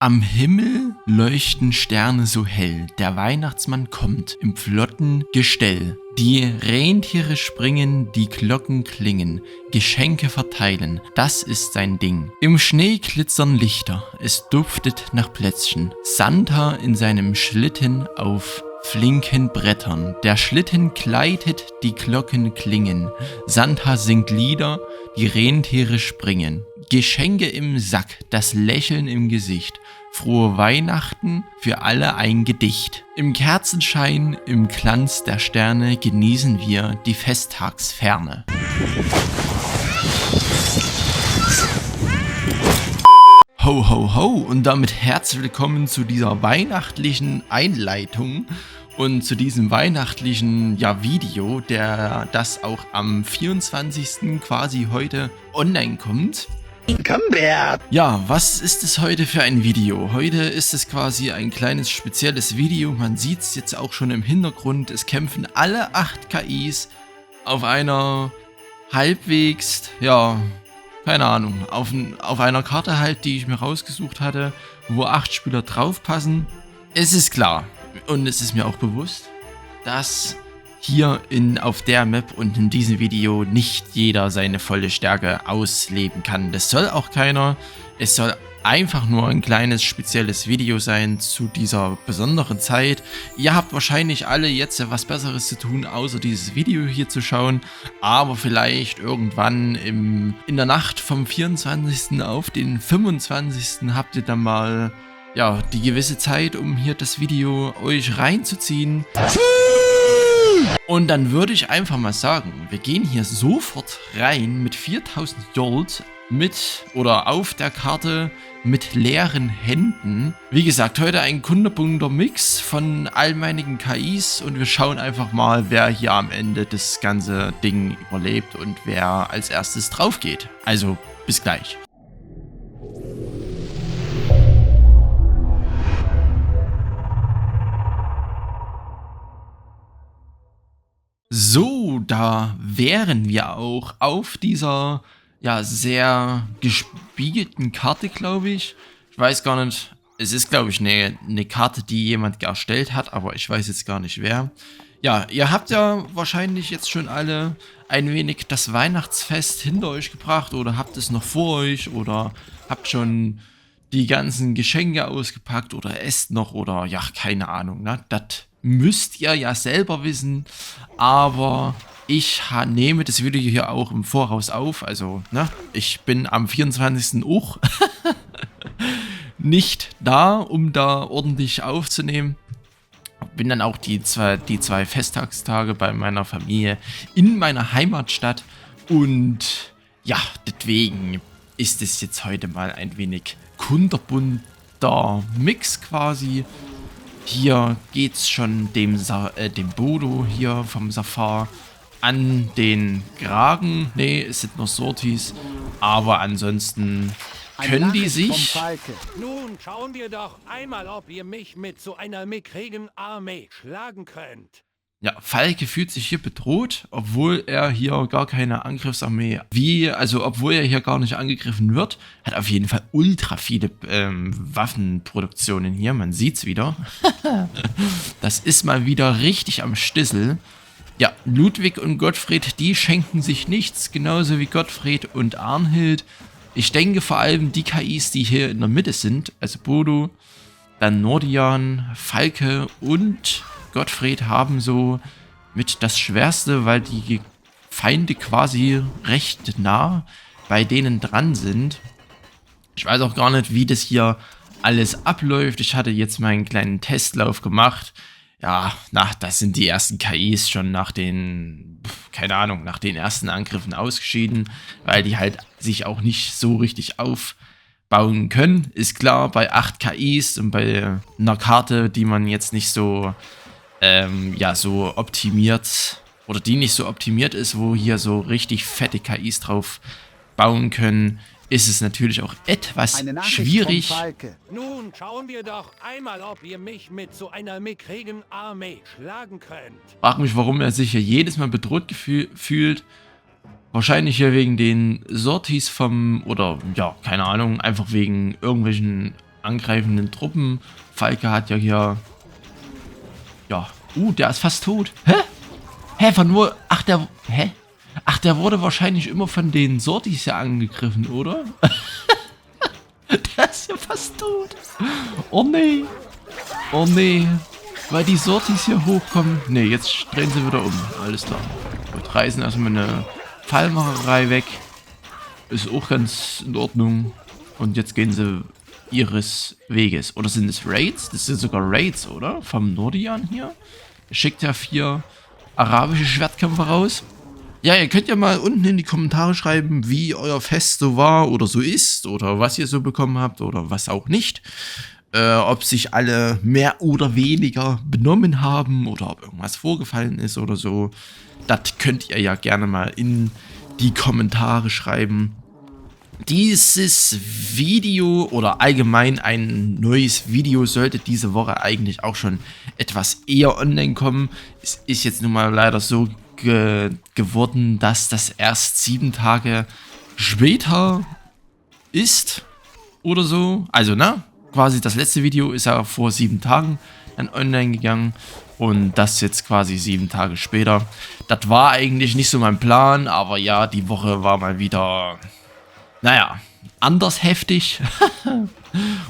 Am Himmel leuchten Sterne so hell, der Weihnachtsmann kommt im flotten Gestell. Die Rentiere springen, die Glocken klingen, Geschenke verteilen, das ist sein Ding. Im Schnee glitzern Lichter, es duftet nach Plätzchen. Santa in seinem Schlitten auf flinken Brettern. Der Schlitten gleitet, die Glocken klingen. Santa singt Lieder, die Rentiere springen. Geschenke im Sack, das Lächeln im Gesicht. Frohe Weihnachten, für alle ein Gedicht. Im Kerzenschein, im Glanz der Sterne genießen wir die Festtagsferne. Ho, ho, ho und damit herzlich willkommen zu dieser weihnachtlichen Einleitung und zu diesem weihnachtlichen Video, das auch am 24. quasi heute online kommt. Ja, was ist es heute für ein Video? Heute ist es quasi ein kleines spezielles Video. Man sieht es jetzt auch schon im Hintergrund. Es kämpfen alle 8 KIs auf einer halbwegs, keine Ahnung, auf einer Karte halt, die ich mir rausgesucht hatte, wo 8 Spieler draufpassen. Es ist klar und es ist mir auch bewusst, dass hier auf der Map und in diesem Video nicht jeder seine volle Stärke ausleben kann. Das soll auch keiner. Es soll einfach nur ein kleines spezielles Video sein zu dieser besonderen Zeit. Ihr habt wahrscheinlich alle jetzt was Besseres zu tun, außer dieses Video hier zu schauen. Aber vielleicht irgendwann in der Nacht vom 24. auf den 25. habt ihr dann mal die gewisse Zeit, um hier das Video euch reinzuziehen. Und dann würde ich einfach mal sagen, wir gehen hier sofort rein mit 4000 Gold auf der Karte mit leeren Händen. Wie gesagt, heute ein kunterbunter Mix von all meinen KIs und wir schauen einfach mal, wer hier am Ende das ganze Ding überlebt und wer als erstes drauf geht. Also, bis gleich. So, da wären wir auch auf dieser sehr gespiegelten Karte, glaube ich. Ich weiß gar nicht, es ist glaube ich eine Karte, die jemand erstellt hat, aber ich weiß jetzt gar nicht wer. Ja, ihr habt ja wahrscheinlich jetzt schon alle ein wenig das Weihnachtsfest hinter euch gebracht oder habt es noch vor euch oder habt schon die ganzen Geschenke ausgepackt oder esst noch oder keine Ahnung, ne? Das müsst ihr ja selber wissen, aber ich nehme das Video hier auch im Voraus auf, also ich bin am 24. auch nicht da, um da ordentlich aufzunehmen. Bin dann auch die zwei Festtagstage bei meiner Familie in meiner Heimatstadt und deswegen ist es jetzt heute mal ein wenig kunterbunter Mix quasi. Hier geht's schon dem Bodo hier vom Safar an den Kragen. Ne, es sind noch Sorties. Aber ansonsten können die sich... Nun schauen wir doch einmal, ob ihr mich mit so einer mickrigen Armee schlagen könnt. Ja, Falke fühlt sich hier bedroht, obwohl er hier gar keine Angriffsarmee, obwohl er hier gar nicht angegriffen wird, hat auf jeden Fall ultra viele Waffenproduktionen hier, man sieht's wieder. Das ist mal wieder richtig am Stissel. Ja, Ludwig und Gottfried, die schenken sich nichts, genauso wie Gottfried und Arnhild. Ich denke vor allem die KIs, die hier in der Mitte sind, also Bodo, dann Nordian, Falke und Gottfried haben so mit das Schwerste, weil die Feinde quasi recht nah bei denen dran sind. Ich weiß auch gar nicht, wie das hier alles abläuft. Ich hatte jetzt meinen kleinen Testlauf gemacht. Ja, das sind die ersten KIs schon nach den ersten Angriffen ausgeschieden, weil die halt sich auch nicht so richtig aufbauen können. Ist klar, bei 8 KIs und bei einer Karte, die man jetzt nicht so so optimiert oder die nicht so optimiert ist, wo hier so richtig fette KIs drauf bauen können, ist es natürlich auch etwas schwierig. Nun schauen wir doch einmal, ob ihr mich mit so einer mickrigen Armee schlagen könnt. Frag mich, warum er sich hier jedes Mal bedroht fühlt. Wahrscheinlich hier wegen den Sorties keine Ahnung, einfach wegen irgendwelchen angreifenden Truppen. Falke hat ja hier... Ja. Der ist fast tot. Hä? Hä, von wo... Ach, der... Hä? Ach, der wurde wahrscheinlich immer von den Sortis ja angegriffen, oder? Der ist ja fast tot. Oh nee. Oh nee. Weil die Sortis hier hochkommen. Nee, jetzt drehen sie wieder um. Alles klar. Gut, reißen erstmal eine Fallmacherei weg. Ist auch ganz in Ordnung. Und jetzt gehen sie ihres Weges. Oder sind es Raids? Das sind sogar Raids, oder? Vom Nordian hier. Er schickt ja 4 arabische Schwertkämpfer raus. Ja, ihr könnt ja mal unten in die Kommentare schreiben, wie euer Fest so war oder so ist. Oder was ihr so bekommen habt oder was auch nicht. Ob sich alle mehr oder weniger benommen haben oder ob irgendwas vorgefallen ist oder so. Das könnt ihr ja gerne mal in die Kommentare schreiben. Dieses Video oder allgemein ein neues Video sollte diese Woche eigentlich auch schon etwas eher online kommen. Es ist jetzt nun mal leider so geworden, dass das erst 7 Tage später ist oder so. Also, ne? Quasi das letzte Video ist ja vor 7 Tagen dann online gegangen und das jetzt quasi 7 Tage später. Das war eigentlich nicht so mein Plan, aber ja, die Woche war mal wieder, naja, anders heftig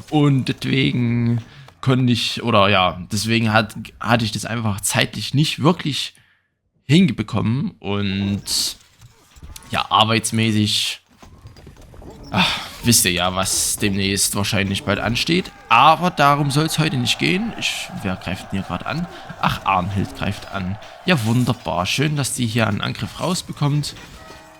und deswegen konnte ich, oder ja, deswegen hatte ich das einfach zeitlich nicht wirklich hingebekommen und ja, arbeitsmäßig, wisst ihr ja, was demnächst wahrscheinlich bald ansteht. Aber darum soll es heute nicht gehen. Wer greift denn hier gerade an? Ach, Arnhild greift an. Ja, wunderbar. Schön, dass die hier einen Angriff rausbekommt.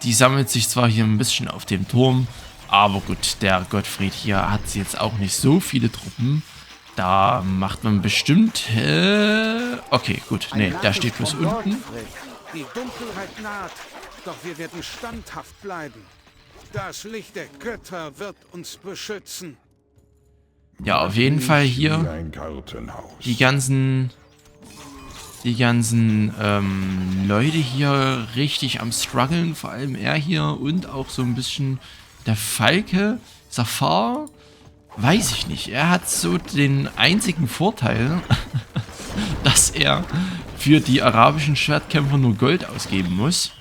Die sammelt sich zwar hier ein bisschen auf dem Turm, aber gut, der Gottfried hier hat jetzt auch nicht so viele Truppen. Da macht man bestimmt... okay, gut. Nee, der steht bloß unten. Die Dunkelheit naht, doch wir werden standhaft bleiben. Das Licht der Götter wird uns beschützen. Ja, auf jeden Fall hier die ganzen Leute hier richtig am struggeln, vor allem er hier und auch so ein bisschen der Falke. Safar, weiß ich nicht. Er hat so den einzigen Vorteil, dass er für die arabischen Schwertkämpfer nur Gold ausgeben muss.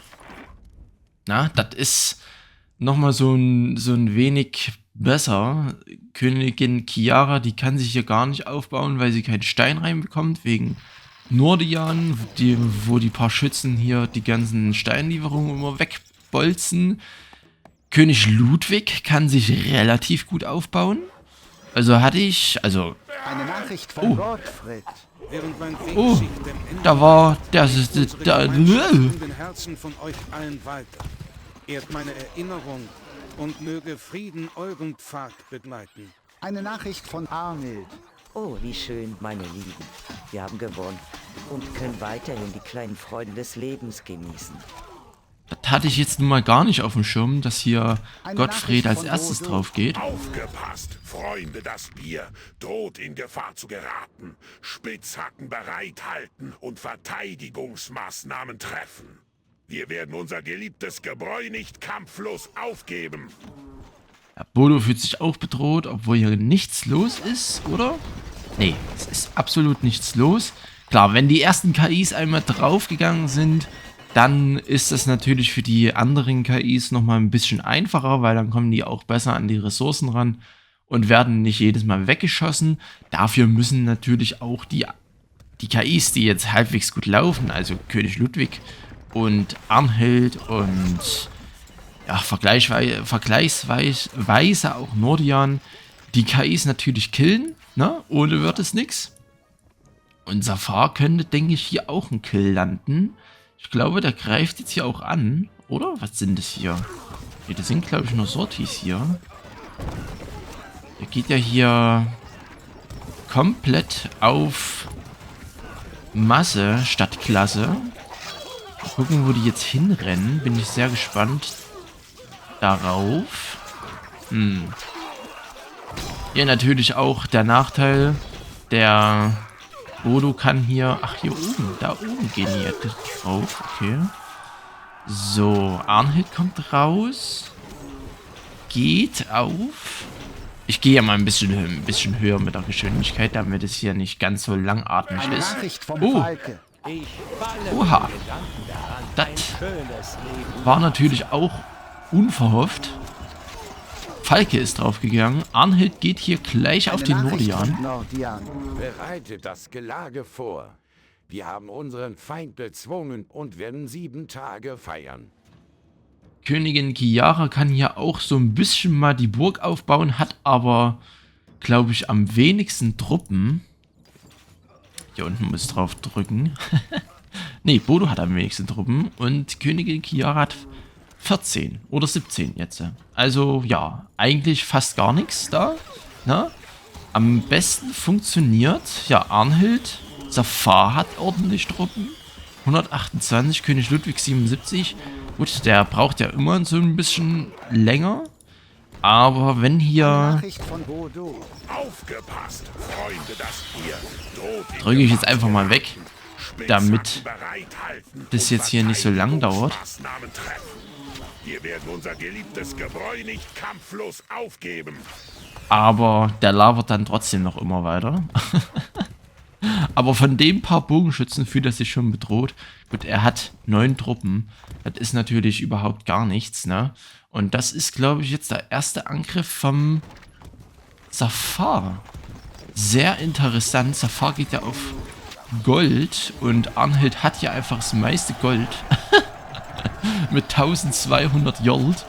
Na, das ist nochmal so ein wenig besser. Königin Chiara, die kann sich hier gar nicht aufbauen, weil sie keinen Stein reinbekommt, wegen Nordian, wo die paar Schützen hier die ganzen Steinlieferungen immer wegbolzen. König Ludwig kann sich relativ gut aufbauen. Also hatte ich, also... Eine Nachricht von Gottfried. Oh, da war... in den Herzen von euch allen weiter. Ehrt meine Erinnerung und möge Frieden euren Pfad begleiten. Eine Nachricht von Arnhild. Oh, wie schön, meine Lieben. Wir haben gewonnen und können weiterhin die kleinen Freuden des Lebens genießen. Das hatte ich jetzt nun mal gar nicht auf dem Schirm, dass hier Gottfried als erstes drauf geht. Aufgepasst, Freunde, das Bier droht in Gefahr zu geraten. Spitzhacken bereithalten und Verteidigungsmaßnahmen treffen. Wir werden unser geliebtes Gebräu nicht kampflos aufgeben. Ja, Bodo fühlt sich auch bedroht, obwohl hier nichts los ist, oder? Nee, es ist absolut nichts los. Klar, wenn die ersten KIs einmal draufgegangen sind, dann ist das natürlich für die anderen KIs nochmal ein bisschen einfacher, weil dann kommen die auch besser an die Ressourcen ran und werden nicht jedes Mal weggeschossen. Dafür müssen natürlich auch die KIs, die jetzt halbwegs gut laufen, also König Ludwig und Arnhild und ja, vergleichsweise auch Nordian, die KIs natürlich killen, ne? Ohne wird es nix. Und Safar könnte, denke ich, hier auch ein Kill landen. Ich glaube, der greift jetzt hier auch an, oder? Was sind das hier? Okay, das sind, glaube ich, nur Sortis hier. Der geht ja hier komplett auf Masse statt Klasse. Mal gucken, wo die jetzt hinrennen. Bin ich sehr gespannt darauf. Hier natürlich auch der Nachteil, der Bodo kann hier... Ach, hier oben. Da oben gehen die jetzt drauf. Okay. So, Arnhild kommt raus. Geht auf Ich gehe ja mal ein bisschen höher mit der Geschwindigkeit, damit es hier nicht ganz so langatmig Eine ist. Nachricht vom Oh, Falke. oha. Das war natürlich auch unverhofft. Falke ist draufgegangen. Arnhild geht hier gleich auf Eine den Nachricht Nordian. von Nordian. Bereitet das Gelage vor. Wir haben unseren Feind bezwungen und werden 7 Tage feiern. Königin Kiara kann hier auch so ein bisschen mal die Burg aufbauen, hat aber, glaube ich, am wenigsten Truppen. Hier unten muss ich drauf drücken. Ne, Bodo hat am wenigsten Truppen und Königin Kiara hat 14 oder 17 jetzt. Also ja, eigentlich fast gar nichts da. Na? Am besten funktioniert, ja, Arnhild. Safar hat ordentlich Truppen. 128, König Ludwig 77. Gut, der braucht ja immer so ein bisschen länger. Aber wenn Eine hier... Nachricht von Bodo. Aufgepasst, Freunde, das Bier droht in Drücke ich jetzt einfach mal weg, Spitzhacken damit bereithalten das und jetzt hier nicht so lang dauert. Verteidigungsmaßnahmen treffen. Wir werden unser geliebtes Gebräu nicht kampflos aufgeben. Aber der labert dann trotzdem noch immer weiter. Aber von den paar Bogenschützen fühlt er sich schon bedroht. Gut, er hat 9 Truppen. Das ist natürlich überhaupt gar nichts, ne? Und das ist, glaube ich, jetzt der erste Angriff vom Safar. Sehr interessant. Safar geht ja auf Gold und Arnhild hat ja einfach das meiste Gold. Mit 1200 Gold.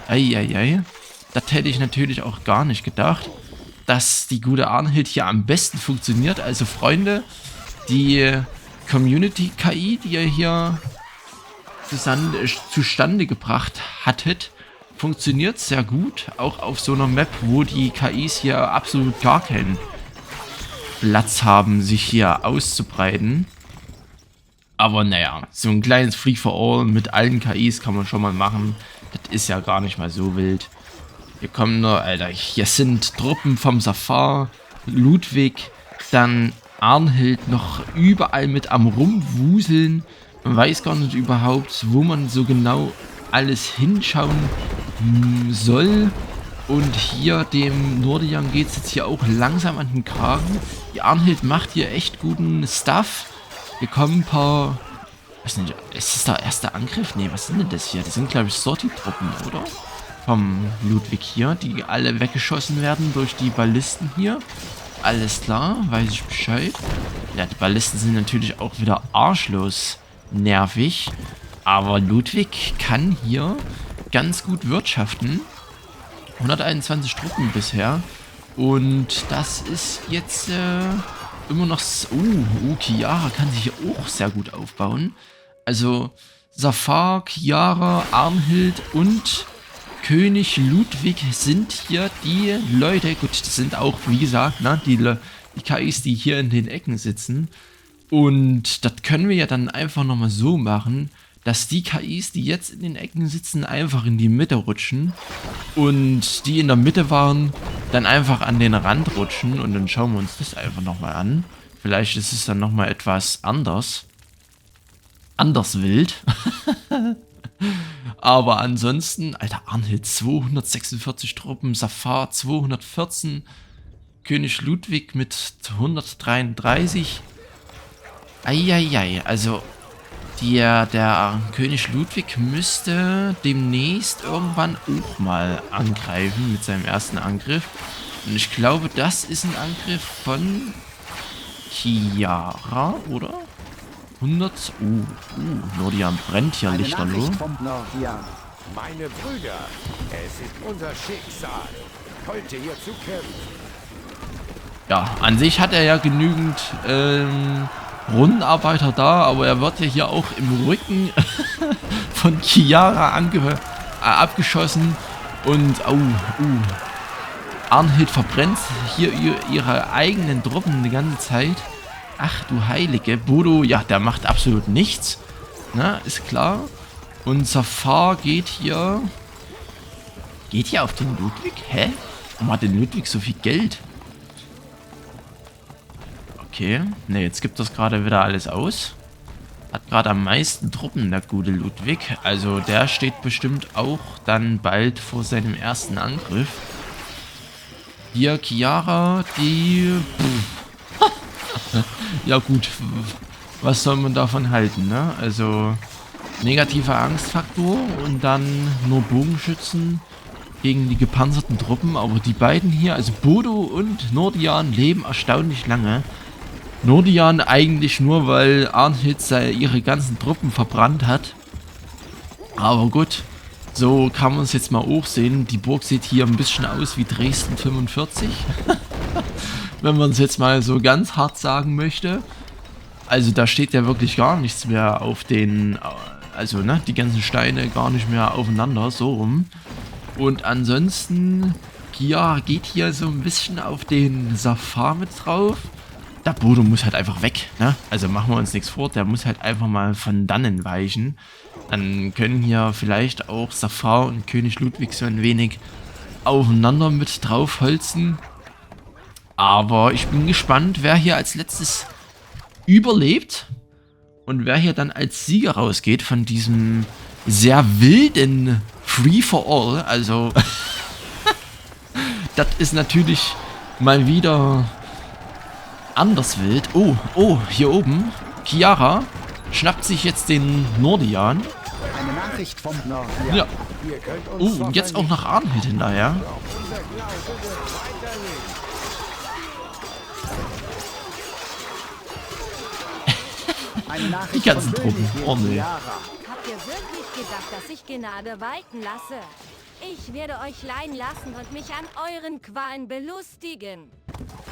Eieiei. Das hätte ich natürlich auch gar nicht gedacht, dass die gute Arnhild hier am besten funktioniert. Also Freunde, die Community-KI, die ihr hier zustande gebracht hattet, funktioniert sehr gut. Auch auf so einer Map, wo die KIs hier absolut gar keinen Platz haben, sich hier auszubreiten. Aber naja, so ein kleines Free for All mit allen KIs kann man schon mal machen. Das ist ja gar nicht mal so wild. Hier kommen nur, Alter, hier sind Truppen vom Safar, Ludwig, dann Arnhild noch überall mit am Rumwuseln. Man weiß gar nicht überhaupt, wo man so genau alles hinschauen soll. Und hier dem Nordian geht es jetzt hier auch langsam an den Kragen. Die Arnhild macht hier echt guten Stuff. Hier kommen ein paar... weiß nicht, ist das der erste Angriff? Ne, was sind denn das hier? Das sind, glaube ich, Sorti-Truppen, oder? Vom Ludwig hier, die alle weggeschossen werden durch die Ballisten hier. Alles klar, weiß ich Bescheid. Ja, die Ballisten sind natürlich auch wieder arschlos nervig. Aber Ludwig kann hier ganz gut wirtschaften. 121 Truppen bisher. Und das ist jetzt immer noch... Chiara kann sich hier auch sehr gut aufbauen. Also Safar, Chiara, Arnhild und König Ludwig sind hier die Leute. Gut, das sind auch, wie gesagt, ne, die KIs, die hier in den Ecken sitzen. Und das können wir ja dann einfach nochmal so machen, dass die KIs, die jetzt in den Ecken sitzen, einfach in die Mitte rutschen. Und die in der Mitte waren, dann einfach an den Rand rutschen. Und dann schauen wir uns das einfach nochmal an. Vielleicht ist es dann nochmal etwas anders. Anders wild. Aber ansonsten, Alter, Arnhild 246 Truppen, Safar 214, König Ludwig mit 133. Eieiei, also der König Ludwig müsste demnächst irgendwann auch mal angreifen mit seinem ersten Angriff. Und ich glaube, das ist ein Angriff von Chiara, oder? 100. Nordian brennt hier Eine lichterloh. Nachricht vom Nordian. Meine Brüder, es ist unser Schicksal, heute hier zu kämpfen. Ja, an sich hat er ja genügend Rundenarbeiter da, aber er wird ja hier auch im Rücken von Chiara abgeschossen. Und, Arnhild verbrennt hier ihre eigenen Truppen die ganze Zeit. Ach du Heilige. Bodo, ja, der macht absolut nichts. Na, ist klar. Und Safar geht hier... Geht hier auf den Ludwig? Hä? Warum hat denn Ludwig so viel Geld? Okay. Ne, jetzt gibt das gerade wieder alles aus. Hat gerade am meisten Truppen, der gute Ludwig. Also der steht bestimmt auch dann bald vor seinem ersten Angriff. Hier, Chiara, die... ja gut, was soll man davon halten, ne? Also, negativer Angstfaktor und dann nur Bogenschützen gegen die gepanzerten Truppen. Aber die beiden hier, also Bodo und Nordian, leben erstaunlich lange. Nordian eigentlich nur, weil Arnhild ihre ganzen Truppen verbrannt hat. Aber gut, so kann man es jetzt mal auch sehen. Die Burg sieht hier ein bisschen aus wie Dresden 45. Wenn man es jetzt mal so ganz hart sagen möchte. Also da steht ja wirklich gar nichts mehr auf den... Also ne, die ganzen Steine gar nicht mehr aufeinander, so rum. Und ansonsten, Chiara geht hier so ein bisschen auf den Safar mit drauf. Der Bodo muss halt einfach weg, ne? Also machen wir uns nichts vor, der muss halt einfach mal von dannen weichen. Dann können hier vielleicht auch Safar und König Ludwig so ein wenig aufeinander mit draufholzen. Aber ich bin gespannt, wer hier als letztes überlebt und wer hier dann als Sieger rausgeht von diesem sehr wilden Free-for-All. Also, das ist natürlich mal wieder anders wild. Oh, hier oben. Chiara schnappt sich jetzt den Nordian. Eine Nachricht vom Nordian. Ja. Und jetzt auch nach Arnhild hinterher. Eine Nachricht Die ganzen vom Truppen. König Oh nee. Chiara. Habt ihr wirklich gedacht, dass ich Gnade walten lasse? Ich werde euch leihen lassen und mich an euren Qualen belustigen.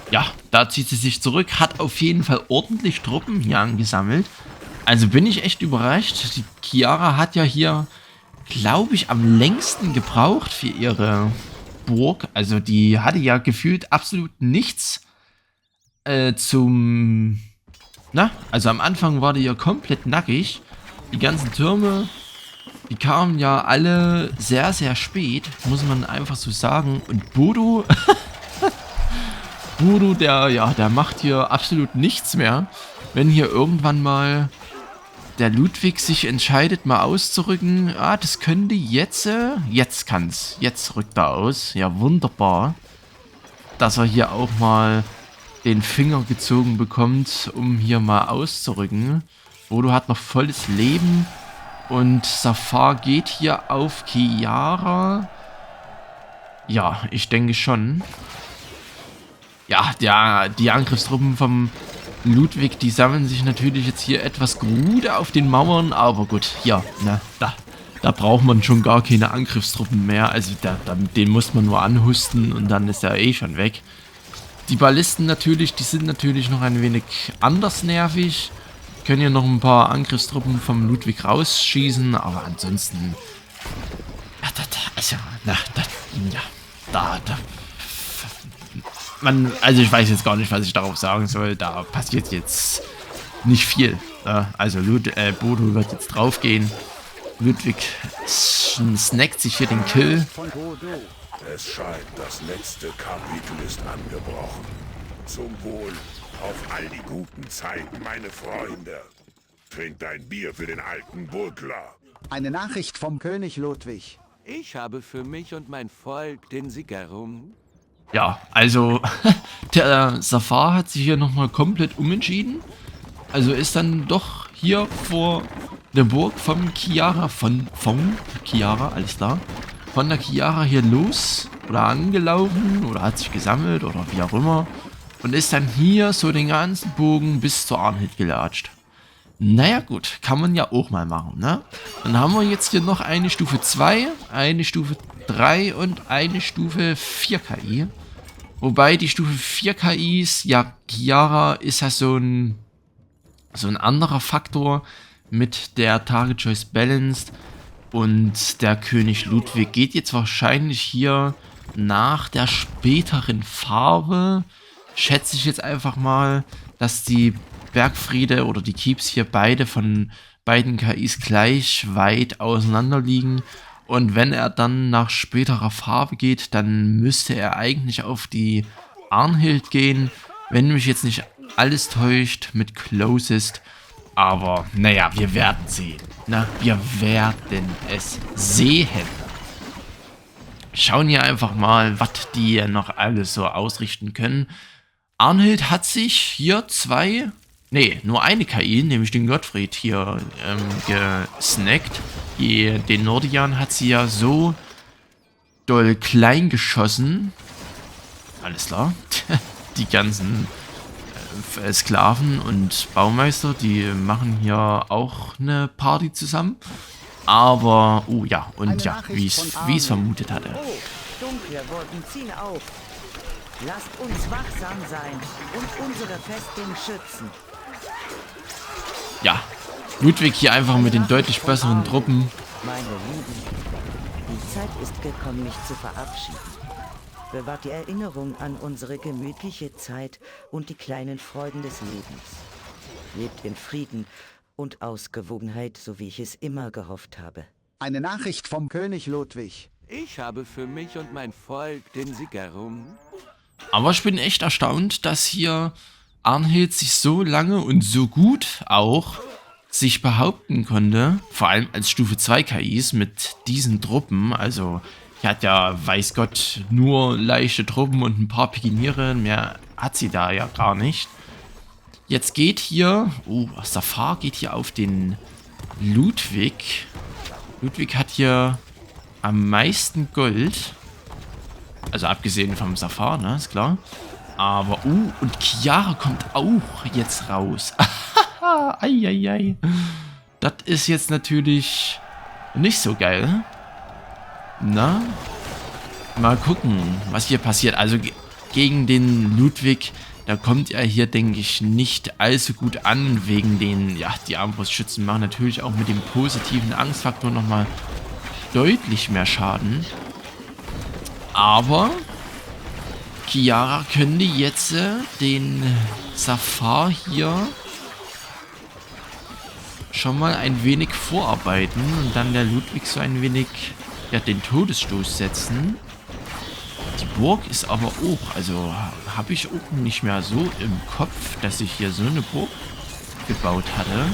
Ja, da zieht sie sich zurück. Hat auf jeden Fall ordentlich Truppen hier angesammelt. Also bin ich echt überrascht. Die Chiara hat ja hier, glaube ich, am längsten gebraucht für ihre Burg. Also die hatte ja gefühlt absolut nichts zum... Na, also am Anfang war die ja komplett nackig. Die ganzen Türme, die kamen ja alle sehr, sehr spät, muss man einfach so sagen. Und Bodo, Bodo, der macht hier absolut nichts mehr. Wenn hier irgendwann mal der Ludwig sich entscheidet, mal auszurücken, das könnte jetzt kann's. Jetzt rückt er aus. Ja, wunderbar. Dass er hier auch mal den Finger gezogen bekommt, um hier mal auszurücken. Bodo hat noch volles Leben und Safar geht hier auf Chiara. Ja, ich denke schon. Ja, die Angriffstruppen vom Ludwig, die sammeln sich natürlich jetzt hier etwas Grude auf den Mauern, aber gut, hier, ne, da braucht man schon gar keine Angriffstruppen mehr. Also den muss man nur anhusten und dann ist er eh schon weg. Die Ballisten natürlich, die sind natürlich noch ein wenig anders nervig. Können hier noch ein paar Angriffstruppen vom Ludwig rausschießen, aber ansonsten... Also ich weiß jetzt gar nicht, was ich darauf sagen soll. Da passiert jetzt nicht viel. Also Bodo wird jetzt draufgehen. Ludwig snackt sich hier den Kill. Von Bodo. Es scheint, das letzte Kapitel ist angebrochen. Zum Wohl auf all die guten Zeiten, meine Freunde. Trinkt ein Bier für den alten Burgler. Eine Nachricht vom König Ludwig. Ich habe für mich und mein Volk den Siegerum. Ja, also der Safar hat sich hier nochmal komplett umentschieden. Also ist dann doch hier vor der Burg von Chiara, von Chiara, alles klar. Von der Chiara hier los oder angelaufen oder hat sich gesammelt oder wie auch immer. Und ist dann hier so den ganzen Bogen bis zur Arnhild gelatscht. Naja gut, kann man ja auch mal machen, ne? Dann haben wir jetzt hier noch eine Stufe 2, eine Stufe 3 und eine Stufe 4 KI. Wobei die Stufe 4 KIs, ja, Chiara ist ja so ein anderer Faktor mit der Target Choice Balanced. Und der König Ludwig geht jetzt wahrscheinlich hier nach der späteren Farbe. Schätze ich jetzt einfach mal, dass die Bergfriede oder die Keeps hier beide von beiden KIs gleich weit auseinander liegen. Und wenn er dann nach späterer Farbe geht, dann müsste er eigentlich auf die Arnhild gehen. Wenn mich jetzt nicht alles täuscht mit Closest. Aber, naja, wir werden sehen. Na, wir werden es sehen. schauen hier einfach mal, was die noch alles so ausrichten können. Arnhild hat sich hier nur eine KI, nämlich den Gottfried hier gesnackt. Den Nordian hat sie ja so doll klein geschossen. Alles klar. Die ganzen Sklaven und Baumeister, die machen hier auch eine Party zusammen. Aber, oh ja, und ja, wie ich es vermutet hatte. Oh, dunkle Wolken ziehen auf. Lasst uns wachsam sein und unsere Festung schützen. Ja, Ludwig hier einfach mit den deutlich besseren Truppen. Meine Lieben, die Zeit ist gekommen, mich zu verabschieden. Bewahrt die Erinnerung an unsere gemütliche Zeit und die kleinen Freuden des Lebens. Lebt in Frieden und Ausgewogenheit, so wie ich es immer gehofft habe. Eine Nachricht vom König Ludwig. Ich habe für mich und mein Volk den Sieg errungen. Aber ich bin echt erstaunt, dass hier Arnhild sich so lange und so gut auch sich behaupten konnte. Vor allem als Stufe 2 KIs mit diesen Truppen. Also, die hat ja, weiß Gott, nur leichte Truppen und ein paar Pikiniere. Mehr hat sie da ja gar nicht. Jetzt geht hier, Safar geht hier auf den Ludwig. Ludwig hat hier am meisten Gold. Also abgesehen vom Safar, ne, ist klar. Aber, und Chiara kommt auch jetzt raus. Eieiei. Das ist jetzt natürlich nicht so geil. Na, mal gucken, was hier passiert. Also gegen den Ludwig, da kommt er hier, denke ich, nicht allzu gut an. Wegen den, ja, die Armbrustschützen machen natürlich auch mit dem positiven Angstfaktor nochmal deutlich mehr Schaden. Aber Chiara könnte jetzt den Safar hier schon mal ein wenig vorarbeiten und dann der Ludwig so ein wenig, ja, den Todesstoß setzen. Die Burg ist aber auch, also habe ich auch nicht mehr so im Kopf, dass ich hier so eine Burg gebaut hatte.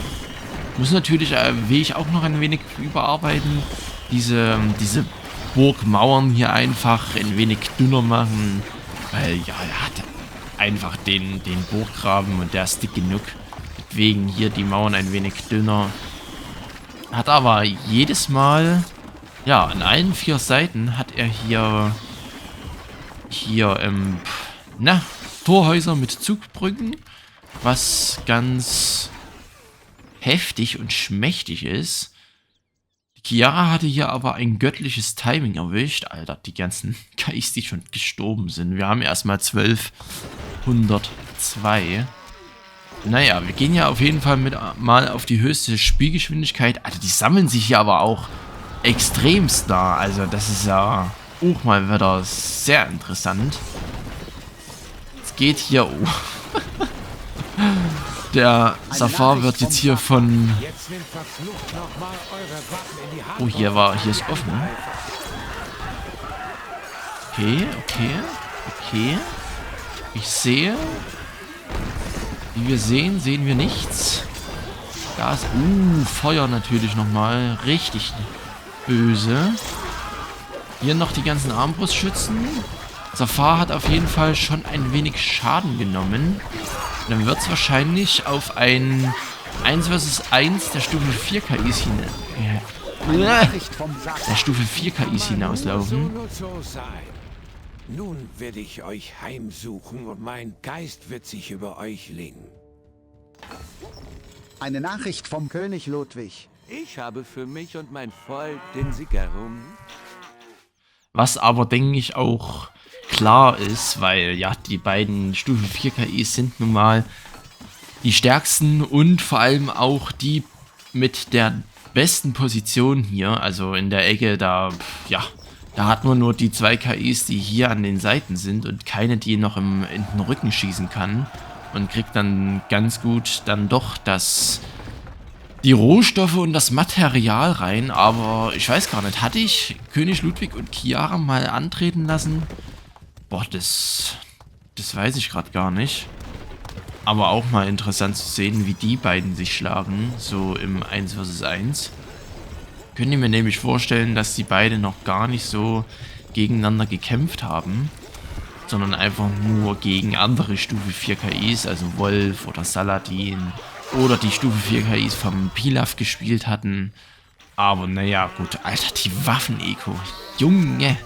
Muss natürlich, will ich auch noch ein wenig überarbeiten. Diese Burgmauern hier einfach ein wenig dünner machen, weil ja, er hat einfach den Burggraben und der ist dick genug. Deswegen hier die Mauern ein wenig dünner. Hat aber jedes Mal, ja, an allen 4 Seiten hat er hier Torhäuser mit Zugbrücken, was ganz heftig und schmächtig ist. Chiara hatte hier aber ein göttliches Timing erwischt. Alter, die ganzen KIs, die schon gestorben sind. Wir haben erstmal 1202. Naja, wir gehen ja auf jeden Fall mal auf die höchste Spielgeschwindigkeit. Alter, die sammeln sich hier aber auch extremst nah. Also das ist ja auch mal wieder sehr interessant. Es geht hier... Der Safar wird jetzt hier von... Oh, hier ist offen. Okay. Ich sehe... Wie wir sehen wir nichts. Da ist... Feuer natürlich nochmal. Richtig böse. Hier noch die ganzen Armbrustschützen. Safar hat auf jeden Fall schon ein wenig Schaden genommen. Dann wird es wahrscheinlich auf ein 1 vs 1 der Stufe 4 KIs hinauslaufen. Nun werde ich euch heimsuchen und mein Geist wird sich über euch legen. Eine Nachricht vom König Ludwig. Ich habe für mich und mein Volk den Sieg errungen. Was aber, denke ich, auch klar ist, weil ja, die beiden Stufe 4 KIs sind nun mal die stärksten und vor allem auch die mit der besten Position hier. Also in der Ecke, da hat man nur die 2 KIs, die hier an den Seiten sind und keine, die noch in den Rücken schießen kann. Und kriegt dann ganz gut dann doch die Rohstoffe und das Material rein. Aber ich weiß gar nicht, hatte ich König Ludwig und Chiara mal antreten lassen? Boah, das weiß ich gerade gar nicht. Aber auch mal interessant zu sehen, wie die beiden sich schlagen, so im 1 vs 1. Könnt ihr mir nämlich vorstellen, dass die beiden noch gar nicht so gegeneinander gekämpft haben, sondern einfach nur gegen andere Stufe 4 KIs, also Wolf oder Saladin oder die Stufe 4 KIs vom Pilaf gespielt hatten. Aber naja, gut, Alter, die Waffen-Eco, Junge,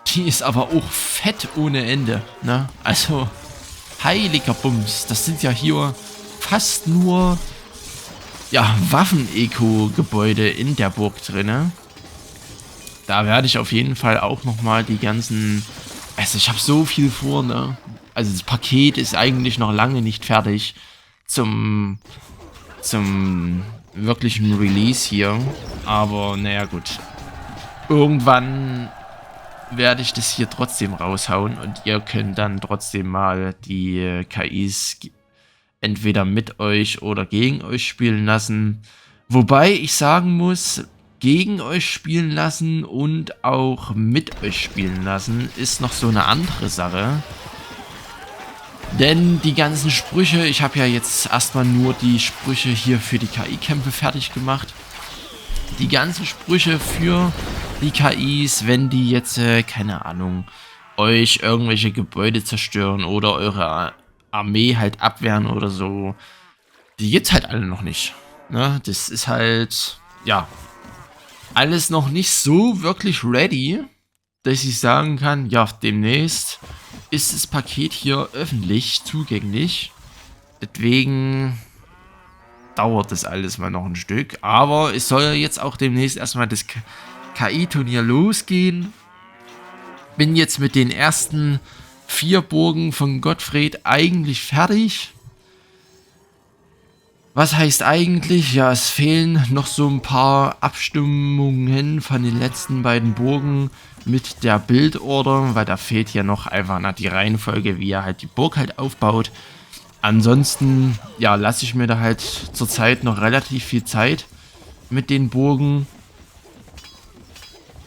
die ist aber auch fett ohne Ende, ne? Also, heiliger Bums, das sind ja hier fast nur, ja, Waffen-Eco-Gebäude in der Burg drinne. Da werde ich auf jeden Fall auch nochmal die ganzen, also ich habe so viel vor, ne? Also das Paket ist eigentlich noch lange nicht fertig zum wirklichen Release hier. Aber naja, gut. Irgendwann werde ich das hier trotzdem raushauen und ihr könnt dann trotzdem mal die KIs entweder mit euch oder gegen euch spielen lassen. Wobei ich sagen muss, gegen euch spielen lassen und auch mit euch spielen lassen ist noch so eine andere Sache. Denn die ganzen Sprüche, ich habe ja jetzt erstmal nur die Sprüche hier für die KI-Kämpfe fertig gemacht. Die ganzen Sprüche für die KIs, wenn die jetzt, keine Ahnung, euch irgendwelche Gebäude zerstören oder eure Armee halt abwehren oder so, die gibt's halt alle noch nicht. Ne? Das ist halt, ja, alles noch nicht so wirklich ready, dass ich sagen kann, ja, demnächst ist das Paket hier öffentlich zugänglich. Deswegen dauert das alles mal noch ein Stück. Aber es soll jetzt auch demnächst erstmal das KI-Turnier losgehen. Bin jetzt mit den ersten 4 Burgen von Gottfried eigentlich fertig. Was heißt eigentlich? Ja, es fehlen noch so ein paar Abstimmungen von den letzten beiden Burgen mit der Bildorder, weil da fehlt ja noch einfach die Reihenfolge, wie er halt die Burg halt aufbaut. Ansonsten, ja, lasse ich mir da halt zurzeit noch relativ viel Zeit mit den Burgen.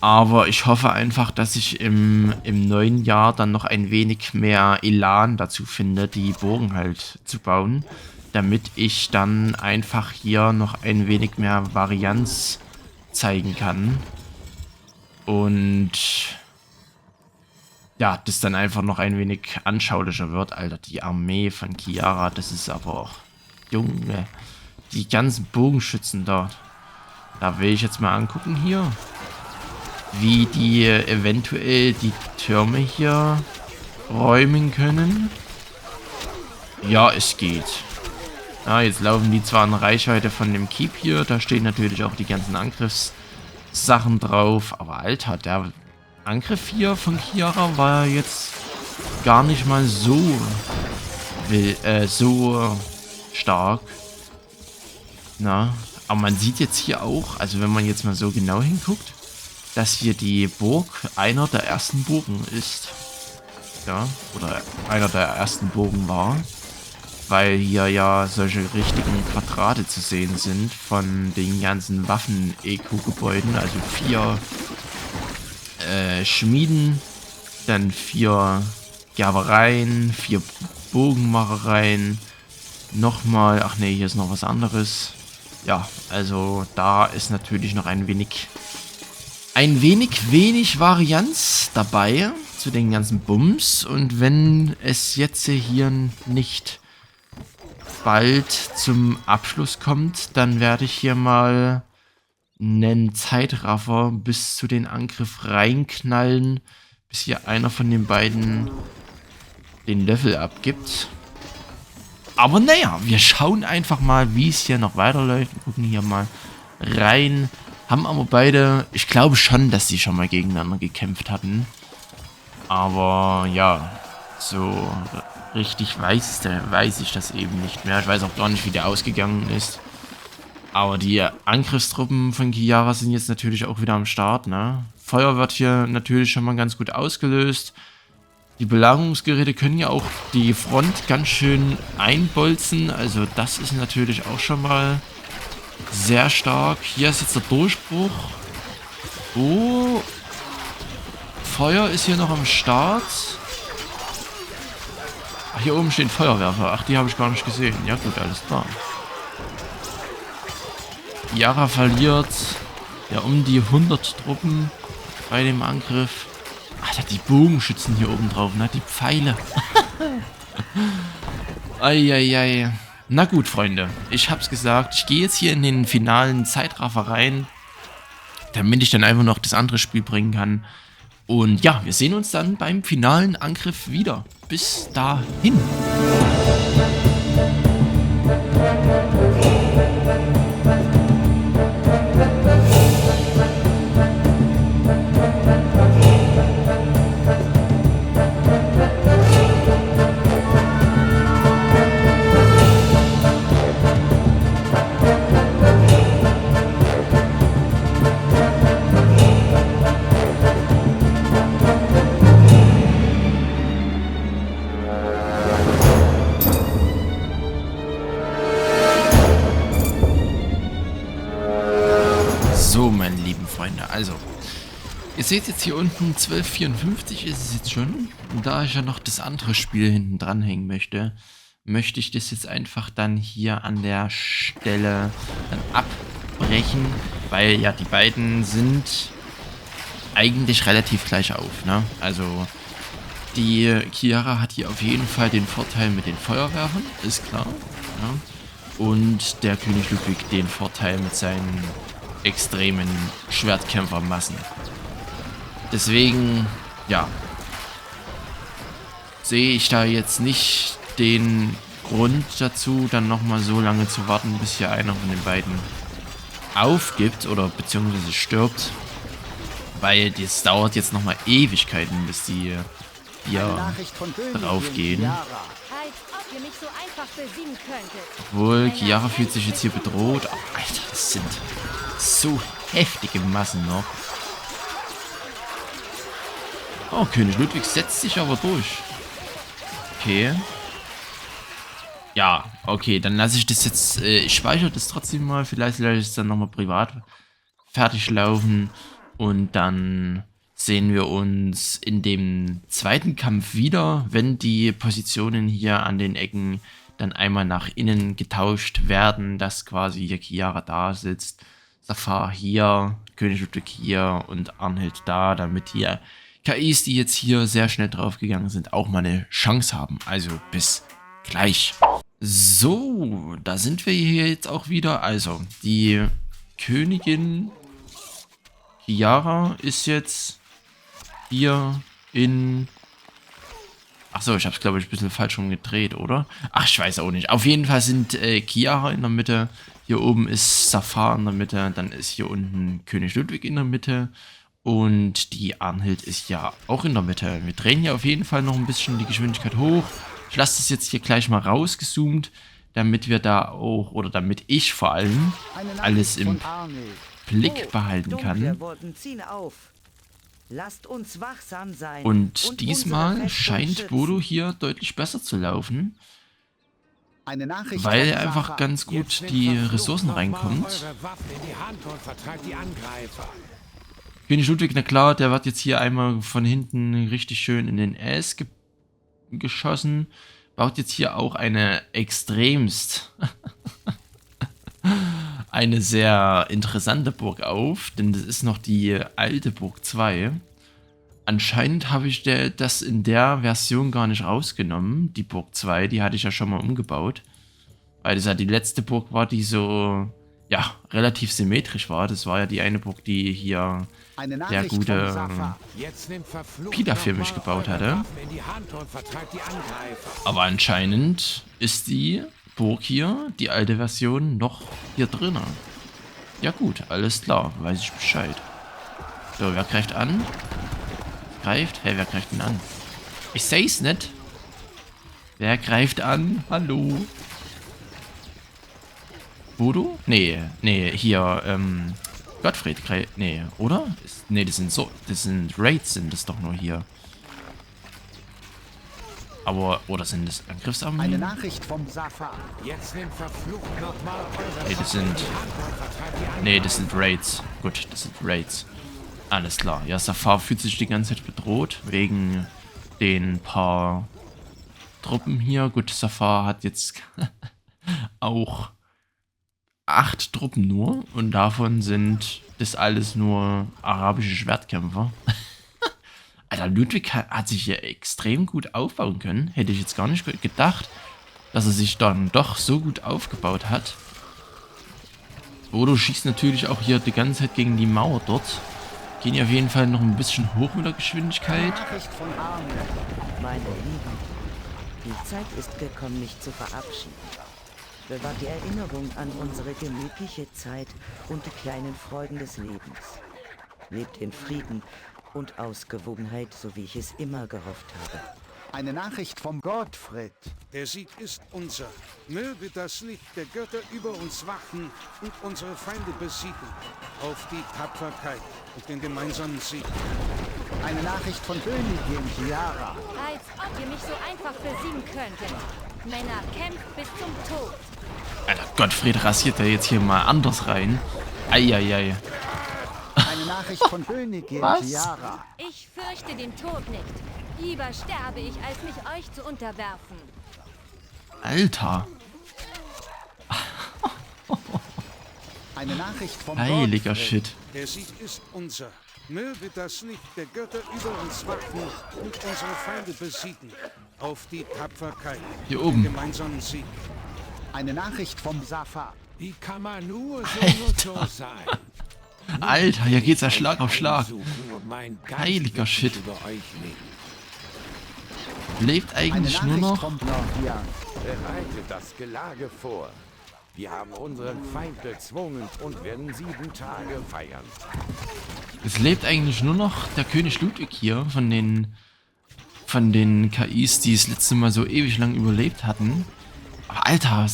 Aber ich hoffe einfach, dass ich im neuen Jahr dann noch ein wenig mehr Elan dazu finde, die Burgen halt zu bauen, damit ich dann einfach hier noch ein wenig mehr Varianz zeigen kann. Und ja, das dann einfach noch ein wenig anschaulicher wird. Alter, die Armee von Chiara, das ist aber auch, Junge, die ganzen Bogenschützen dort. Da will ich jetzt mal angucken hier, wie die eventuell die Türme hier räumen können. Ja, es geht. Ja, jetzt laufen die zwar in Reichweite von dem Keep hier, da stehen natürlich auch die ganzen Angriffssachen drauf, aber Alter, der Angriff hier von Chiara war jetzt gar nicht mal so stark. Na, aber man sieht jetzt hier auch, also wenn man jetzt mal so genau hinguckt, dass hier die Burg einer der ersten Burgen ist. Ja, oder einer der ersten Burgen war. Weil hier ja solche richtigen Quadrate zu sehen sind von den ganzen Waffen-Eco-Gebäuden. Also 4 Schmieden, dann 4 Gerbereien, 4 Bogenmachereien, nochmal, ach nee, hier ist noch was anderes. Ja, also da ist natürlich noch ein wenig Varianz dabei zu den ganzen Bums. Und wenn es jetzt hier nicht bald zum Abschluss kommt, dann werde ich hier mal einen Zeitraffer bis zu den Angriff reinknallen, bis hier einer von den beiden den Level abgibt. Aber naja, wir schauen einfach mal, wie es hier noch weiterläuft. Wir gucken hier mal rein. Haben aber beide, ich glaube schon, dass sie schon mal gegeneinander gekämpft hatten. Aber ja, so richtig weiß ich das eben nicht mehr. Ich weiß auch gar nicht, wie der ausgegangen ist. Aber die Angriffstruppen von Chiara sind jetzt natürlich auch wieder am Start, ne? Feuer wird hier natürlich schon mal ganz gut ausgelöst. Die Belagerungsgeräte können ja auch die Front ganz schön einbolzen. Also das ist natürlich auch schon mal sehr stark. Hier ist jetzt der Durchbruch. Oh. Feuer ist hier noch am Start. Ach, hier oben stehen Feuerwerfer. Ach, die habe ich gar nicht gesehen. Ja gut, alles klar. Chiara verliert ja um die 100 Truppen bei dem Angriff. Alter, die Bogenschützen hier oben drauf, ne? Die Pfeile. Eieiei. Na gut, Freunde. Ich hab's gesagt. Ich gehe jetzt hier in den finalen Zeitraffer rein, damit ich dann einfach noch das andere Spiel bringen kann. Und ja, wir sehen uns dann beim finalen Angriff wieder. Bis dahin. So, meine lieben Freunde, also, ihr seht jetzt hier unten, 12:54 ist es jetzt schon. Und da ich ja noch das andere Spiel hinten dranhängen möchte, möchte ich das jetzt einfach dann hier an der Stelle dann abbrechen, weil ja die beiden sind eigentlich relativ gleich auf, ne? Also, die Chiara hat hier auf jeden Fall den Vorteil mit den Feuerwerfern, ist klar, ja? Und der König Ludwig den Vorteil mit seinen extremen Schwertkämpfermassen. Deswegen, ja, sehe ich da jetzt nicht den Grund dazu, dann nochmal so lange zu warten, bis hier einer von den beiden aufgibt oder beziehungsweise stirbt. Weil das dauert jetzt nochmal Ewigkeiten, bis die hier draufgehen. Als ob ihr mich so einfach besiegen könntet. Obwohl, Chiara fühlt sich jetzt hier bedroht. Oh, Alter, das sind so heftige Massen noch. Oh, König Ludwig setzt sich aber durch. Okay. Ja, okay, dann lasse ich das jetzt, ich speichere das trotzdem mal. Vielleicht lasse ich es dann nochmal privat fertig laufen. Und dann sehen wir uns in dem zweiten Kampf wieder, wenn die Positionen hier an den Ecken dann einmal nach innen getauscht werden, dass quasi hier Chiara da sitzt, Safar hier, König Ludwig hier und Arnhild da, damit die KIs, die jetzt hier sehr schnell draufgegangen sind, auch mal eine Chance haben. Also bis gleich. So, da sind wir hier jetzt auch wieder. Also, die Königin Chiara ist jetzt hier in... Achso, ich habe es, glaube ich, ein bisschen falsch rum gedreht, oder? Ach, ich weiß auch nicht. Auf jeden Fall sind Chiara in der Mitte. Hier oben ist Safar in der Mitte. Dann ist hier unten König Ludwig in der Mitte. Und die Arnhild ist ja auch in der Mitte. Wir drehen hier auf jeden Fall noch ein bisschen die Geschwindigkeit hoch. Ich lasse das jetzt hier gleich mal rausgezoomt, damit wir da auch, oder damit ich vor allem alles im Blick behalten kann. Lasst uns wachsam sein. Und diesmal scheint Bodo hier deutlich besser zu laufen, weil er einfach ganz gut die Ressourcen reinkommt. König Ludwig, na klar, der wird jetzt hier einmal von hinten richtig schön in den Ass geschossen. Baut jetzt hier auch eine extremst eine sehr interessante Burg auf, denn das ist noch die alte Burg 2. Anscheinend habe ich das in der Version gar nicht rausgenommen, die Burg 2, die hatte ich ja schon mal umgebaut. Weil das ja die letzte Burg war, die so, ja, relativ symmetrisch war. Das war ja die eine Burg, die hier der gute Peter für mich gebaut hatte. Aber anscheinend ist die Burg hier, die alte Version, noch hier drin. Ja gut, alles klar, weiß ich Bescheid. So, wer greift an? Greift? Hey, wer greift denn an? Ich seh's nicht. Wer greift an? Hallo? Bodo? Nee, hier, Gottfried greift. Nee, oder? Nee, das sind Raids, sind das doch nur hier. Aber, oder sind das Angriffsarmeen? Eine Nachricht vom Safar. Nee, das sind Raids. Gut, das sind Raids. Alles klar. Ja, Safar fühlt sich die ganze Zeit bedroht, wegen den paar Truppen hier. Gut, Safar hat jetzt auch 8 Truppen nur. Und davon sind das alles nur arabische Schwertkämpfer. Alter, Ludwig hat sich hier extrem gut aufbauen können. Hätte ich jetzt gar nicht gedacht, dass er sich dann doch so gut aufgebaut hat. Bodo schießt natürlich auch hier die ganze Zeit gegen die Mauer dort. Gehen hier auf jeden Fall noch ein bisschen hoch mit der Geschwindigkeit. Nachricht von Arne. Meine Lieben, die Zeit ist gekommen, mich zu verabschieden. Bewahrt die Erinnerung an unsere gemütliche Zeit und die kleinen Freuden des Lebens. Lebt in Frieden und Ausgewogenheit, so wie ich es immer gehofft habe. Eine Nachricht vom Gottfried. Der Sieg ist unser. Möge das Licht der Götter über uns wachen und unsere Feinde besiegen. Auf die Tapferkeit und den gemeinsamen Sieg. Eine Nachricht von Königin Chiara. Als ob ihr mich so einfach besiegen könntet. Männer, kämpft bis zum Tod. Alter, Gottfried rasiert da jetzt hier mal anders rein. Eieiei. Eine Nachricht von Königin Chiara. Ich fürchte den Tod nicht. Lieber sterbe ich, als mich euch zu unterwerfen. Alter. Eine Nachricht vom Heiliger Gottfried. Shit. Der Sieg ist unser. Möge das Licht der Götter über uns wachen und unsere Feinde besiegen. Auf die Tapferkeit Hier und oben. den gemeinsamen Sieg. Eine Nachricht vom Safa. Wie kann man nur so nutzlos sein? Alter, hier geht's ja Schlag auf Schlag. Suchen und mein Heiliger ganzes Shit. über euch legen. Lebt Eine eigentlich nur Nachricht noch. vom Nordian. Bereitet das Gelage vor. Wir haben unseren Feind bezwungen und werden 7 Tage feiern. Es lebt eigentlich nur noch der König Ludwig hier von den KIs, die das letzte Mal so ewig lang überlebt hatten. Aber Alter,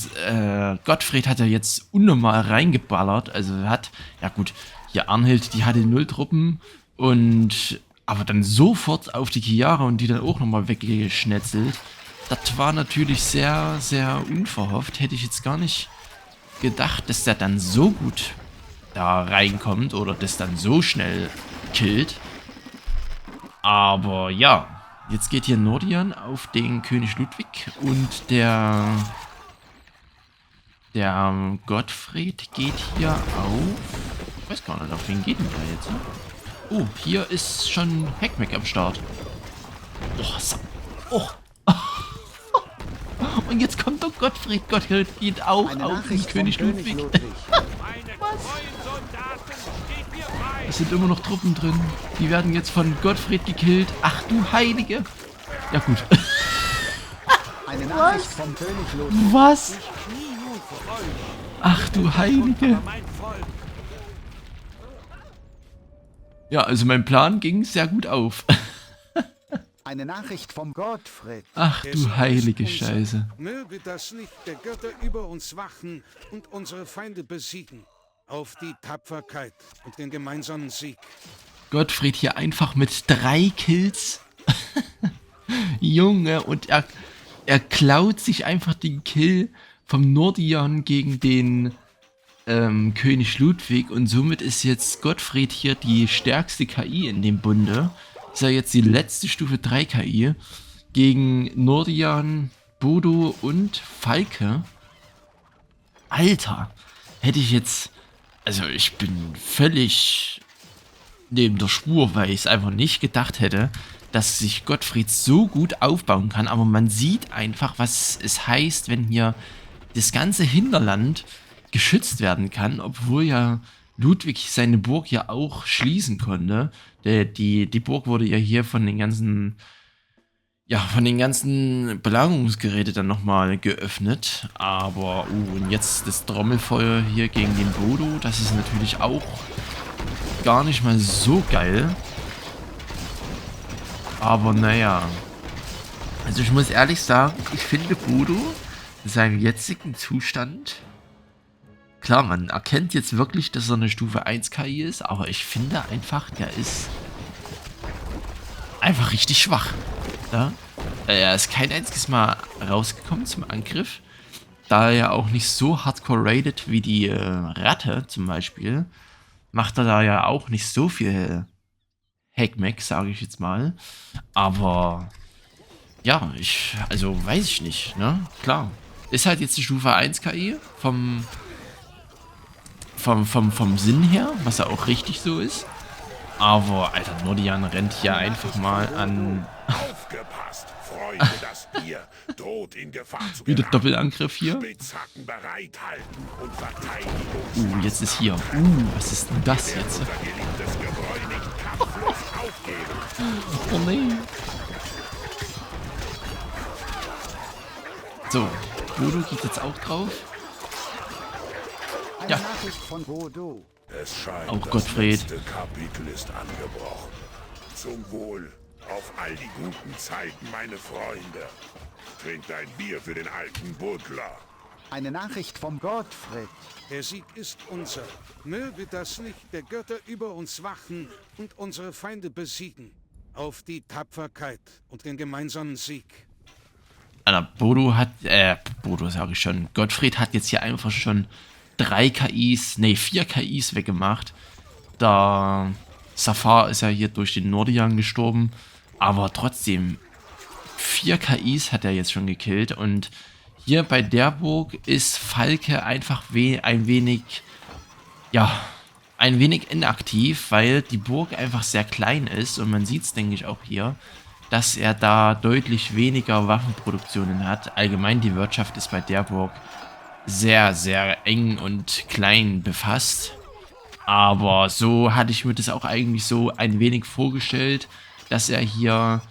Gottfried hat ja jetzt unnormal reingeballert. Also er hat, ja gut, hier Arnhild, die hatte 0 Truppen und aber dann sofort auf die Chiara und die dann auch nochmal weggeschnetzelt. Das war natürlich sehr, sehr unverhofft. Hätte ich jetzt gar nicht gedacht, dass der dann so gut da reinkommt oder das dann so schnell killt. Aber ja, jetzt geht hier Nordian auf den König Ludwig und der Gottfried geht hier auf... Ich weiß gar nicht, auf wen geht denn der jetzt? Oh, hier ist schon Heckmeck am Start. Oh, oh. Und jetzt kommt doch Gottfried. Gottfried geht auch Eine auf den Nachricht König vom König Ludwig. Ludwig. Es sind immer noch Truppen drin. Die werden jetzt von Gottfried gekillt. Ach du Heilige. Ja gut. Eine Nachricht vom König Ludwig. Was? Ach du Heilige. Ja, also mein Plan ging sehr gut auf. Eine Nachricht vom Gottfried. Ach Der du Sieg heilige ist unser. Scheiße. Möge das Licht der Götter über uns wachen und unsere Feinde besiegen. Auf die Tapferkeit und den gemeinsamen Sieg. Gottfried hier einfach mit 3 Kills. Junge, und er klaut sich einfach den Kill vom Nordian gegen den König Ludwig und somit ist jetzt Gottfried hier die stärkste KI in dem Bunde. Ist ja jetzt die letzte Stufe 3 KI gegen Nordian, Bodo und Falke. Alter, hätte ich jetzt... Also ich bin völlig neben der Spur, weil ich es einfach nicht gedacht hätte, dass sich Gottfried so gut aufbauen kann. Aber man sieht einfach, was es heißt, wenn hier das ganze Hinterland geschützt werden kann, obwohl ja Ludwig seine Burg ja auch schließen konnte. Die Burg wurde ja hier von den ganzen Belagerungsgeräten dann nochmal geöffnet. Aber, und jetzt das Trommelfeuer hier gegen den Bodo, das ist natürlich auch gar nicht mal so geil. Aber naja. Also ich muss ehrlich sagen, ich finde Bodo in seinem jetzigen Zustand... Klar, man erkennt jetzt wirklich, dass er eine Stufe 1 KI ist, aber ich finde einfach, der ist einfach richtig schwach. Ja? Er ist kein einziges Mal rausgekommen zum Angriff, da er ja auch nicht so hardcore rated wie die Ratte zum Beispiel, macht er da ja auch nicht so viel Hackmack, sage ich jetzt mal. Aber ja, also weiß ich nicht, ne? Klar. Ist halt jetzt die Stufe 1 KI vom Sinn her, was ja auch richtig so ist. Aber, Alter, Nordian rennt hier einfach mal an... Aufgepasst, Freunde, das Bier droht in Gefahr zu Wieder geraten. Doppelangriff hier. Spitzhacken bereithalten und Verteidigung. Jetzt ist hier. Was ist denn das jetzt? Unser geliebtes Gebräu nicht kampflos aufgeben. Oh nee. So, Bodo geht jetzt auch drauf. Eine Ja. Nachricht von Godot. Es scheint, Auch das Gottfried. letzte Kapitel ist angebrochen. Zum Wohl auf all die guten Zeiten, meine Freunde. Trinkt ein Bier für den alten Buddler. Eine Nachricht vom Gottfried. Der Sieg ist unser. Möge das Licht der Götter über uns wachen und unsere Feinde besiegen. Auf die Tapferkeit und den gemeinsamen Sieg. Alter, Bodo sage ich schon. Gottfried hat jetzt hier einfach schon 4 KIs weggemacht. Da Safar ist ja hier durch den Nordian gestorben. Aber trotzdem, 4 KIs hat er jetzt schon gekillt. Und hier bei der Burg ist Falke einfach ein wenig inaktiv, weil die Burg einfach sehr klein ist. Und man sieht es, denke ich, auch hier, dass er da deutlich weniger Waffenproduktionen hat. Allgemein die Wirtschaft ist bei der Burg sehr, sehr eng und klein befasst. Aber so hatte ich mir das auch eigentlich so ein wenig vorgestellt, dass er hier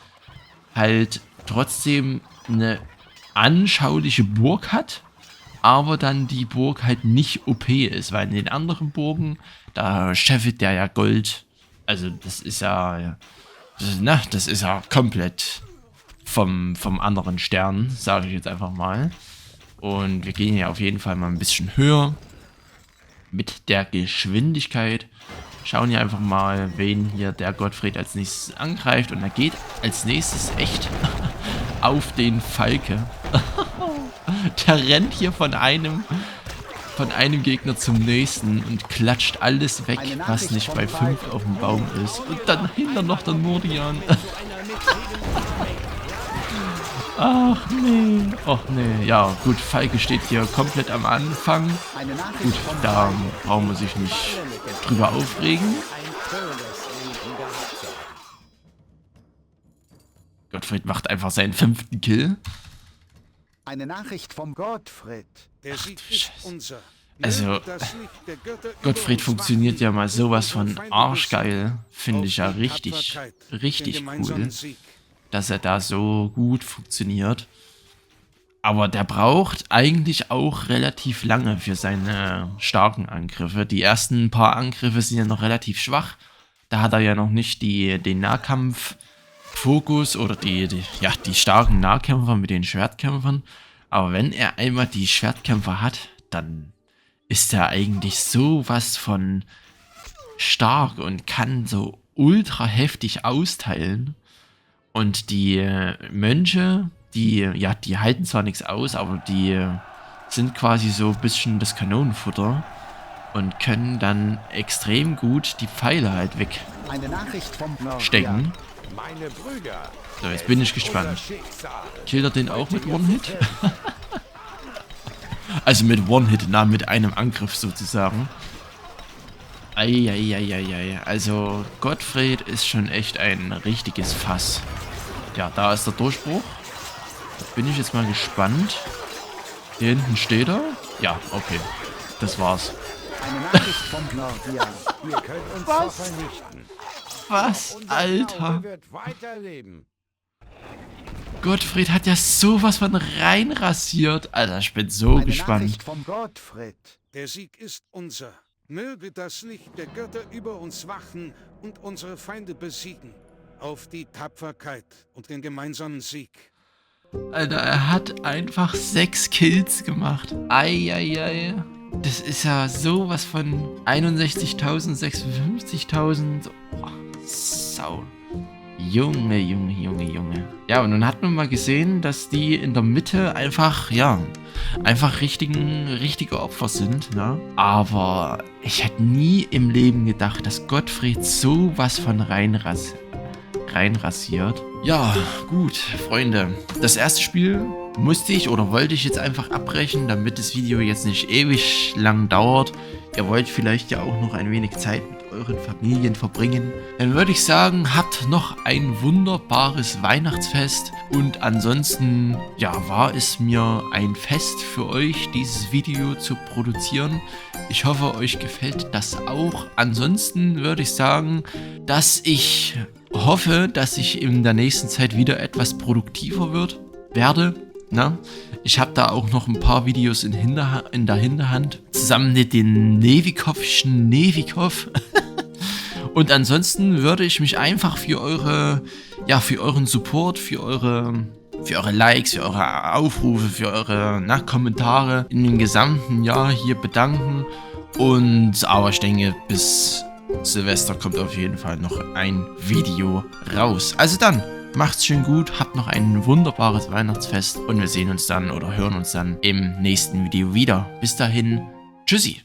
halt trotzdem eine anschauliche Burg hat, aber dann die Burg halt nicht OP ist, weil in den anderen Burgen, da scheffelt der ja Gold. Also das ist ja komplett vom anderen Stern, sage ich jetzt einfach mal. Und wir gehen hier auf jeden Fall mal ein bisschen höher mit der Geschwindigkeit. Schauen hier einfach mal, wen hier der Gottfried als nächstes angreift. Und er geht als nächstes echt auf den Falke. Der rennt hier von einem Gegner zum nächsten und klatscht alles weg, was nicht bei 5 auf dem Baum ist. Und dann dahinter noch der Nordian. Ach nee. Och nee. Ja, gut, Falke steht hier komplett am Anfang. Eine Nachricht Gut, vom da brauchen wir sich nicht drüber aufregen. Gottfried macht einfach seinen 5. Kill. Eine Nachricht vom Gottfried. Der Sieg ist unser. Also, Möge das Licht der Götter über Gottfried uns funktioniert wachen ja mal und sowas unsere von Feinde arschgeil. Finde ich ja auf die richtig, Tapferkeit und den richtig gemeinsamen cool, Sieg. dass er da so gut funktioniert. Aber der braucht eigentlich auch relativ lange für seine starken Angriffe. Die ersten paar Angriffe sind ja noch relativ schwach. Da hat er ja noch nicht den Nahkampf-Fokus oder die starken Nahkämpfer mit den Schwertkämpfern. Aber wenn er einmal die Schwertkämpfer hat, dann ist er eigentlich sowas von stark und kann so ultra heftig austeilen. Und die Mönche, die halten zwar nichts aus, aber die sind quasi so ein bisschen das Kanonenfutter und können dann extrem gut die Pfeile halt Eine Nachricht vom wegstecken. Meine Brüder. So, jetzt bin ich gespannt. Killt er den auch mit One-Hit? Also mit One-Hit, mit einem Angriff sozusagen. Eieieiei. Also Gottfried ist schon echt ein richtiges Fass. Ja, da ist der Durchbruch. Da bin ich jetzt mal gespannt. Hier hinten steht er. Ja, okay. Das war's. Eine Nachricht vom Nordian. Ihr könnt uns doch vernichten. Was? Unser Alter. Glaube wird weiterleben. Gottfried hat ja sowas von reinrasiert. Alter, ich bin so Eine gespannt. Nachricht vom Gottfried. Der Sieg ist unser. Möge das Licht der Götter über uns wachen und unsere Feinde besiegen. Auf die Tapferkeit und den gemeinsamen Sieg. Alter, er hat einfach 6 Kills gemacht. Eieiei. Das ist ja sowas von 61.000, 56.000. Oh, Sau. Junge. Ja, und dann hat man mal gesehen, dass die in der Mitte einfach richtige Opfer sind, ne? Aber ich hätte nie im Leben gedacht, dass Gottfried sowas von reinrasiert. Ja, gut, Freunde. Das erste Spiel wollte ich jetzt einfach abbrechen, damit das Video jetzt nicht ewig lang dauert. Ihr wollt vielleicht ja auch noch ein wenig Zeit mit euren Familien verbringen. Dann würde ich sagen, habt noch ein wunderbares Weihnachtsfest. Und ansonsten, ja, war es mir ein Fest für euch, dieses Video zu produzieren. Ich hoffe, euch gefällt das auch. Ansonsten würde ich sagen, dass ich hoffe, dass ich in der nächsten Zeit wieder etwas produktiver werde. Na? Ich habe da auch noch ein paar Videos in der Hinterhand. Zusammen mit den Nevikov. Und ansonsten würde ich mich einfach für euren Support, für eure Likes, für eure Aufrufe, für eure Kommentare in dem gesamten Jahr hier bedanken. Aber ich denke, bis Silvester kommt auf jeden Fall noch ein Video raus. Also dann, macht's schön gut, habt noch ein wunderbares Weihnachtsfest und wir sehen uns dann oder hören uns dann im nächsten Video wieder. Bis dahin, tschüssi.